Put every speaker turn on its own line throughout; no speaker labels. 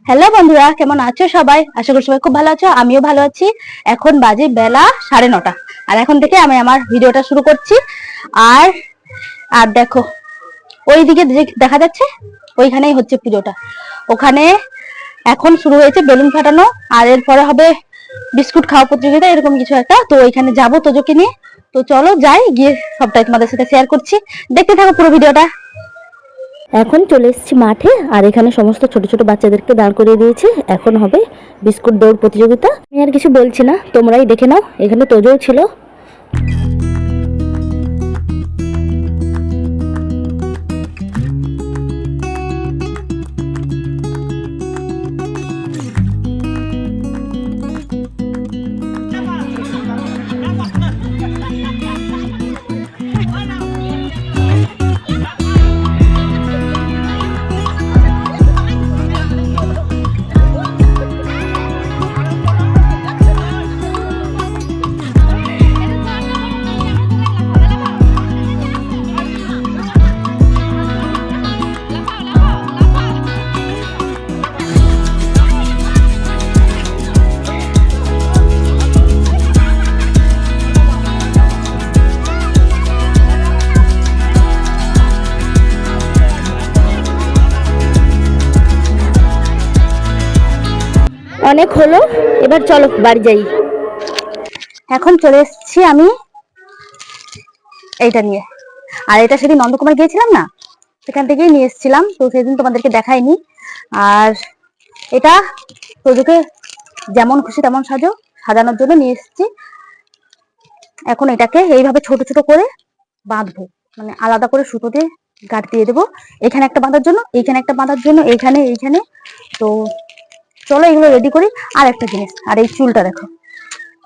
Hello বন্ধুরা, কেমন আছো সবাই? আশা করি সবাই খুব ভালো আছো। আমিও ভালো আছি। এখন বাজে বেলা 9:30, আর এখন থেকে আমি আমার ভিডিওটা শুরু করছি। আর আর দেখো, ওইদিকে দেখা যাচ্ছে, ওইখানেই হচ্ছে পুজোটা। ওখানে এখন শুরু হয়েছে বেলুন ফাটানো, আর এরপরে হবে বিস্কুট খাওয়া প্রতিযোগিতা, এরকম কিছু একটা। তো ওইখানে যাবো তোজোকে নিয়ে। তো চলো যাই, গিয়ে সবটাই তোমাদের সাথে শেয়ার করছি। দেখতে থাকো পুরো ভিডিওটা। এখন চলে এসেছি মাঠে, আর এখানে সমস্ত ছোট ছোট বাচ্চাদেরকে দাঁড় করিয়ে দিয়েছে। এখন হবে বিস্কুট দৌড় প্রতিযোগিতা। আমি আর কিছু বলছি না, তোমরাই দেখে নাও। এখানে তোজও ছিল। অনেক হলো, এবার চলো বাড়ি যাই। এখন চলে এসেছি আমি এইটা নিয়ে। আর এটা সেদিন নন্দকুমার গিয়েছিলাম না, সেখান থেকেই নিয়ে এসেছিলাম। তো সেদিন তোমাদেরকে দেখাইনি। আর এটা তোজোকে যেমন খুশি তেমন সাজানোর জন্য নিয়ে এসেছি। এখন এটাকে এইভাবে ছোট ছোট করে বাঁধবো, মানে আলাদা করে সুতো দিয়ে গাঁট দিয়ে দেবো। এখানে একটা বাঁধার জন্য, এইখানে একটা বাঁধার জন্য, এইখানে এইখানে। তো চলো এগুলো রেডি করি। আর একটা জিনিস, আর এই চুলটা দেখো,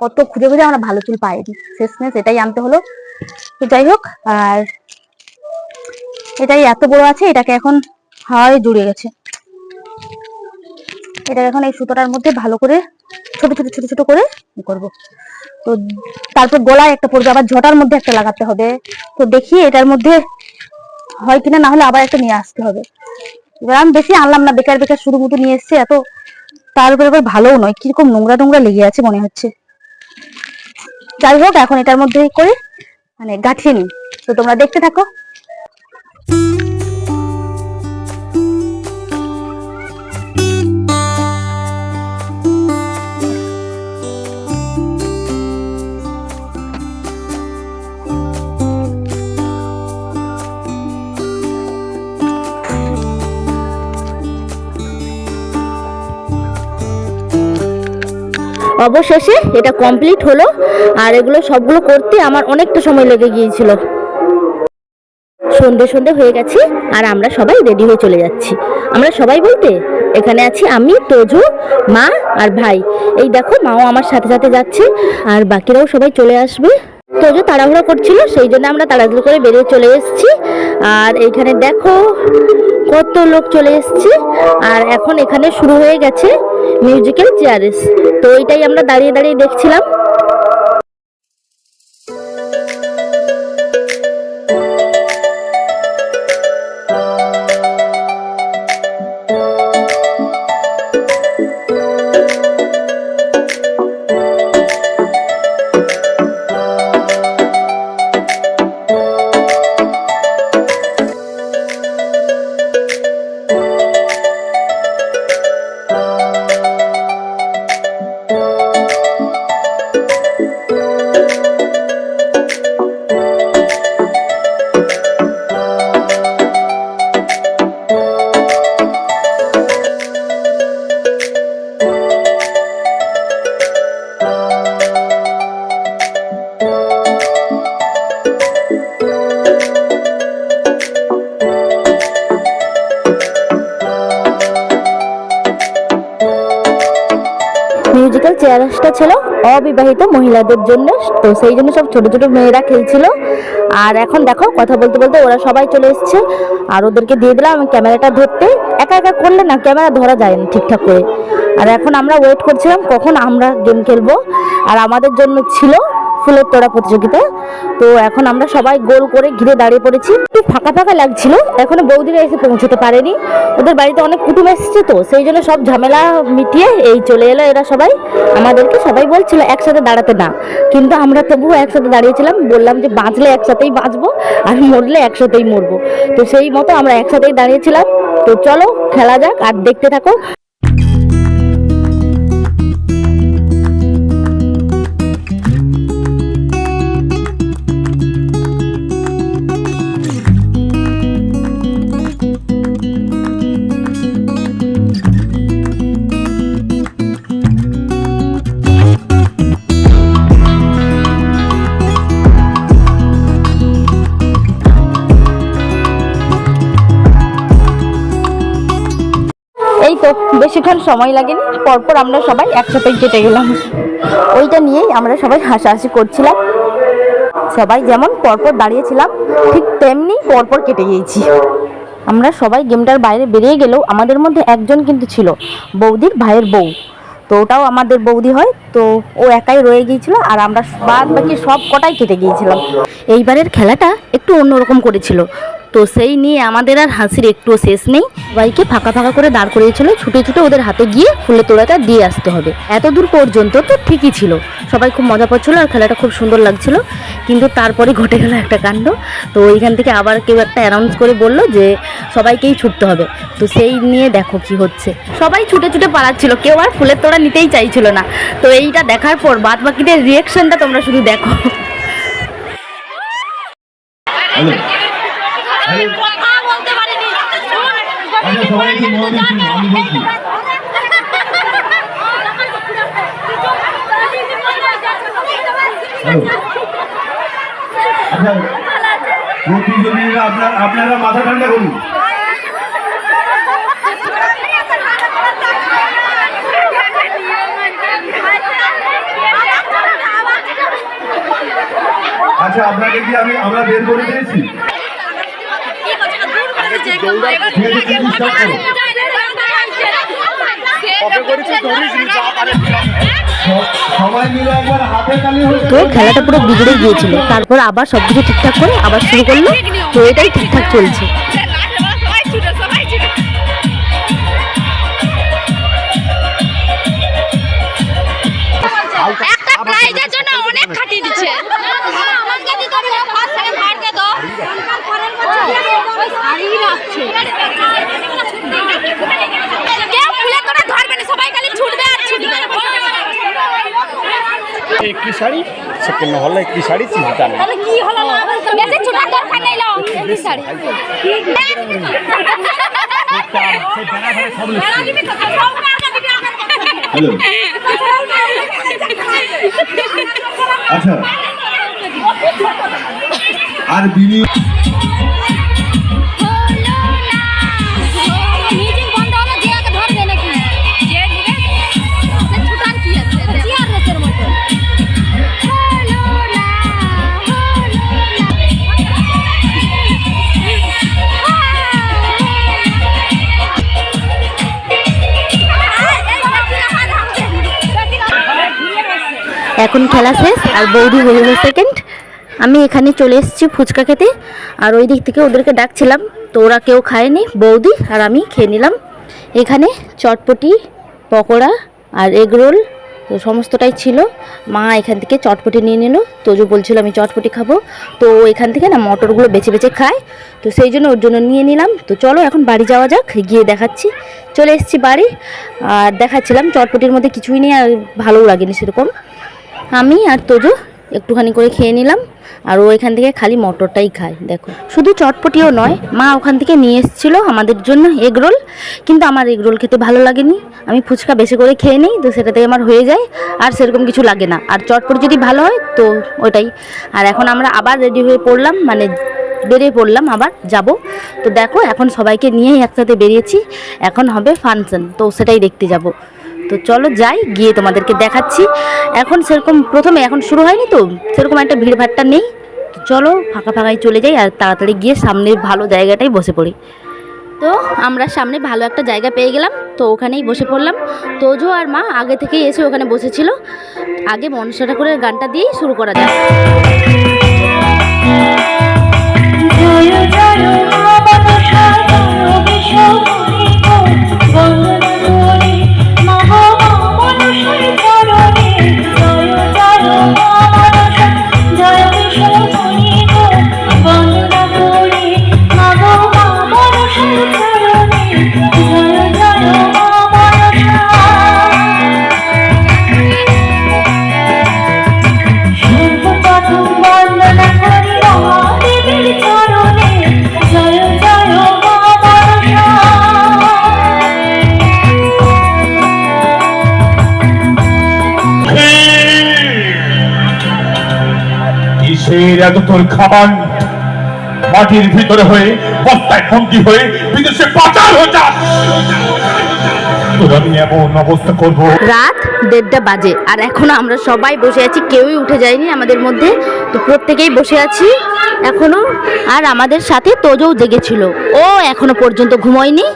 কত খুঁজে খুঁজে আমরা ভালো চুল পাইনি, শেষমেশ এটাই আনতে হলো। তো যাই হোক, আর এটাই এত বড় আছে, এটাকে এখন হয় জুড়ে গেছে। এটাকে এখন এই সুতোটার মধ্যে ভালো করে ছোট ছোট ছোট ছোট করে করব। তো তারপর গলায় একটা পড়বে, আবার ঝটার মধ্যে একটা লাগাতে হবে। তো দেখি এটার মধ্যে হয় কিনা, না হলে আবার একটা নিয়ে আসতে হবে। এবার আমি বেশি আনলাম না, বেকার বেকার শুরু মতো নিয়ে এসছে এত। তার উপর এবার ভালোও নয়, কিরকম নোংরা নোংরা লেগে আছে মনে হচ্ছে। যাই হোক, এখন এটার মধ্যে করে মানে গাঁথিয়ে নিই। তো তোমরা দেখতে থাকো। অবশেষে এটা কমপ্লিট হলো। আর এগুলো সবগুলো করতে আমার অনেকটা সময় লেগে গিয়েছিল। সন্ধে সন্ধে হয়ে গেছে, আর আমরা সবাই রেডি হয়ে চলে যাচ্ছি। আমরা সবাই বলতে এখানে আছি আমি, তোজো, মা আর ভাই। এই দেখো, মাও আমার সাথে সাথে যাচ্ছে, আর বাকিরাও সবাই চলে আসবে। তোজো তাড়াহুড়া করছিল, সেই জন্য আমরা তাড়াহুড়ো করে বেরিয়ে চলে এসেছি। আর এইখানে দেখো কত লোক চলে এসেছে। আর এখন এখানে শুরু হয়ে গেছে মিউজিক্যাল চেয়ারেস। তো এইটাই আমরা দাঁড়িয়ে দাঁড়িয়ে দেখছিলাম। মিউজিক্যাল চেয়ারটা ছিল অবিবাহিত মহিলাদের জন্য। তো সেই জন্য সব ছোট ছোট মেয়েরা খেলছিল। আর এখন দেখো, কথা বলতে বলতে ওরা সবাই চলে এসছে। আর ওদেরকে দিয়ে দিলাম আমি ক্যামেরাটা ধরতে। একা একা করলে না ক্যামেরা ধরা যায় না ঠিকঠাক করে। আর এখন আমরা ওয়েট করছিলাম কখন আমরা গেম খেলবো। আর আমাদের জন্য ছিল ফুলের তোড়া প্রতিযোগিতা। তো এখন আমরা সবাই গোল করে ঘিরে দাঁড়িয়ে পড়েছি। একটু ফাঁকা ফাঁকা লাগছিল, এখনো বৌদিরা এসে পৌঁছতে পারেনি। ওদের বাড়িতে অনেক কুটুম এসেছে, তো সেই জন্য সব ঝামেলা মিটিয়ে এই চলে এলো এরা সবাই। আমাদেরকে সবাই বলছিল একসাথে দাঁড়াতে না, কিন্তু আমরা তবুও একসাথে দাঁড়িয়েছিলাম। বললাম যে বাঁচলে একসাথেই বাঁচবো আর মরলে একসাথেই মরবো, তো সেই মতো আমরা একসাথেই দাঁড়িয়েছিলাম। তো চলো খেলা যাক আর দেখতে থাকো। এই তো বেশিক্ষণ সময় লাগেনি, পরপর আমরা সবাই একসাথেই কেটে গেলাম। ওইটা নিয়েই আমরা সবাই হাসাহাসি করছিলাম। সবাই যেমন পরপর দাঁড়িয়েছিলাম ঠিক তেমনি পরপর কেটে গিয়েছি। আমরা সবাই গেমটার বাইরে বেরিয়ে গেলেও আমাদের মধ্যে একজন কিন্তু ছিল বৌদির ভাইয়ের বউ, তো ওটাও আমাদের বৌদি হয়। তো ও একাই রয়ে গিয়েছিল আর আমরা বাদ বাকি সব কটাই কেটে গিয়েছিলাম। এইবারের খেলাটা একটু অন্যরকম করেছিল, তো সেই নিয়ে আমাদের আর হাসির একটুও শেষ নেই। সবাইকে ফাঁকা ফাঁকা করে দাঁড় করিয়েছিল, ছুটে ছুটে ওদের হাতে গিয়ে ফুলের তোড়াটা দিয়ে আসতে হবে। এত দূর পর্যন্ত তো ঠিকই ছিল, সবাই খুব মজা পাচ্ছিল আর খেলাটা খুব সুন্দর লাগছিল। কিন্তু তারপরে ঘটে গেল একটা কাণ্ড। তো ওইখান থেকে আবার কেউ একটা অ্যানাউন্স করে বলল যে সবাইকেই ছুটতে হবে। তো সেই নিয়ে দেখো কি হচ্ছে, সবাই ছুটে ছুটে পালাচ্ছিল, কেউ আর ফুলের তোড়া নিতেই চাইছিল না। তো এইটা দেখার পর বাদ বাকিদের রিয়াকশনটা তোমরা শুধু দেখো।
কথা বলতে পারিনি। সবাই কি মন দিয়ে শুনুন, আমি বলছি। আচ্ছা, প্রতিযোগীরা আপনারা মাথা ঠান্ডা করুন। আচ্ছা, আপনাকে কি আমরা বের করে দিয়েছি?
তো খেলাটা পুরো বিগড়ে গিয়েছিল, তারপর আবার সবকিছু ঠিকঠাক করে আবার শুরু করলো। তো এটাই ঠিকঠাক চলছে।
একটা প্রাইজের জন্য অনেক খাটিয়ে দিচ্ছে। আমাকে দিতে হবে, ফার্স্ট সেকেন্ড থার্ড কে দাও। ওই শাড়ি রাখছে। কেউ ফুলে তোরা ধরবে না, সবাই খালি ছুটবে আর ছুটবে।
एक की साड़ी सेकंड हॉल एक की साड़ी চিন্তা না
তাহলে কি হলো না, বেশি ছুটার দরকার নাই লাও এই শাড়ি।
হ্যালো, আচ্ছা, আর বিনি
মিউজিক বন্ধ হলো, যে আগে ধরবে নাকি যে নিবে সে ছুটার কি আছে চিয়ার রেসের মতো। হলো না,
এখন খেলা শেষ আর বৌদি হয়ে গেল সেকেন্ড। আমি এখানে চলে এসেছি ফুচকা খেতে, আর ওই দিক থেকে ওদেরকে ডাকছিলাম, তো ওরা কেউ খায়নি, বৌদি আর আমি খেয়ে নিলাম। এখানে চটপটি, পকোড়া আর এগ রোল তো সমস্তটাই ছিল। মা এখান থেকে চটপটি নিয়ে নিল, তোজো বলছিল আমি চটপটি খাবো, তো এখান থেকে না মটরগুলো বেছে বেছে খায়, তো সেই জন্য ওর জন্য নিয়ে নিলাম। তো চলো এখন বাড়ি যাওয়া যাক, গিয়ে দেখাচ্ছি। চলে এসেছি বাড়ি আর দেখাচ্ছিলাম চটপটির মধ্যে কিছুই নেই আর ভালোও লাগেনি সেরকম। আমি আর তোজো একটুখানি করে খেয়ে নিলাম, আর ও এখান থেকে খালি মটরটাই খায়। দেখো, শুধু চটপটিও নয়, মা ওখান থেকে নিয়ে এসেছিলো আমাদের জন্য এগ রোল, কিন্তু আমার এগ রোল খেতে ভালো লাগেনি। আমি ফুচকা বেশি করে খেয়ে নিই, তো সেটাতে আমার হয়ে যায় আর সেরকম কিছু লাগে না। আর চটপটি যদি ভালো হয় তো ওটাই। আর এখন আমরা আবার রেডি হয়ে পড়লাম, মানে বেরিয়ে পড়লাম, আবার যাব। তো দেখো এখন সবাইকে নিয়েই একসাথে বেরিয়েছি, এখন হবে ফাংশন, তো সেটাই দেখতে যাব। তো চলো যাই, গিয়ে তোমাদেরকে দেখাচ্ছি। এখন সেরকম প্রথমে এখন শুরু হয়নি, তো সেরকম একটা ভিড়ভাট্টা নেই। তো চলো ফাঁকা ফাঁকায় চলে যাই আর তাড়াতাড়ি গিয়ে সামনের ভালো জায়গাটাই বসে পড়ি। তো আমরা সামনে ভালো একটা জায়গা পেয়ে গেলাম, তো ওখানেই বসে পড়লাম। তোজো আর মা আগে থেকেই এসে ওখানে বসেছিল। আগে মনসা ঠাকুরের গানটা দিয়েই শুরু করা যাক।
জয় জয় মা মনসা জয় বিশ্বকরি গো বন্দনা করি মা গো মা মনসার চরণে জয় জয় মা মনসা জয় বিশ্বকরি গো বন্দনা করি মা গো মা মনসার চরণে জয় জয় মা মনসা সর্বপ্রথম বন্দনা করি মহাদেবীর চরণে জয় জয় মা মনসা
কিসের এত তোর খাবার মাটির ভিতরে হয়ে বস্তায় বন্দি হয়ে বিদেশে পাচার হয়ে যাস তোর আমি এমন অবস্থা করবো।
রাত 1:30 বাজে আর এখনো আমরা সবাই বসে আছি, কেউই উঠে যায়নি আমাদের মধ্যে। তো প্রত্যেকেই বসে আছি এখনো। আর আমাদের সাথে তোজও জেগেছিল, ও এখনো পর্যন্ত ঘুমোয়নি।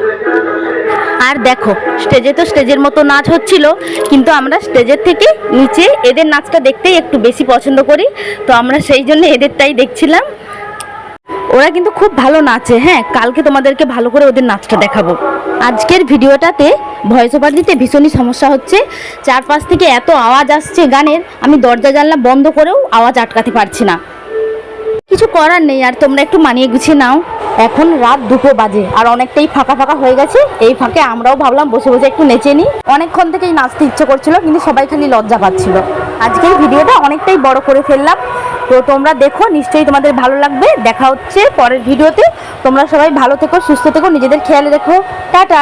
আর দেখো স্টেজে তো স্টেজের মতো নাচ হচ্ছিল, কিন্তু আমরা স্টেজের থেকে নিচে এদের নাচটা দেখতেই একটু বেশি পছন্দ করি, তো আমরা সেই জন্য এদেরটাই দেখছিলাম। ওরা কিন্তু খুব ভালো নাচে। হ্যাঁ, কালকে তোমাদেরকে ভালো করে ওদের নাচটা দেখাবো। আজকের ভিডিওটাতে ভয়েস ওভার দিতে ভীষণই সমস্যা হচ্ছে, চারপাশ থেকে এত আওয়াজ আসছে গানের, আমি দরজা জানলা বন্ধ করেও আওয়াজ আটকাতে পারছি না। কিছু করার নেই, আর তোমরা একটু মানিয়ে গুছিয়ে নাও। এখন রাত 2 বাজে আর অনেকটাই ফাঁকা ফাঁকা হয়ে গেছে। এই ফাঁকে আমরাও ভাবলাম বসে বসে একটু নেচে নিই। অনেকক্ষণ থেকেই নাচতে ইচ্ছে করছিল, কিন্তু সবাই খালি লজ্জা পাচ্ছিল। আজকের ভিডিওটা অনেকটাই বড় করে ফেললাম, তো তোমরা দেখো, নিশ্চয়ই তোমাদের ভালো লাগবে। দেখা হচ্ছে পরের ভিডিওতে। তোমরা সবাই ভালো থেকো, সুস্থ থেকো, নিজেদের খেয়াল রেখো। টাটা।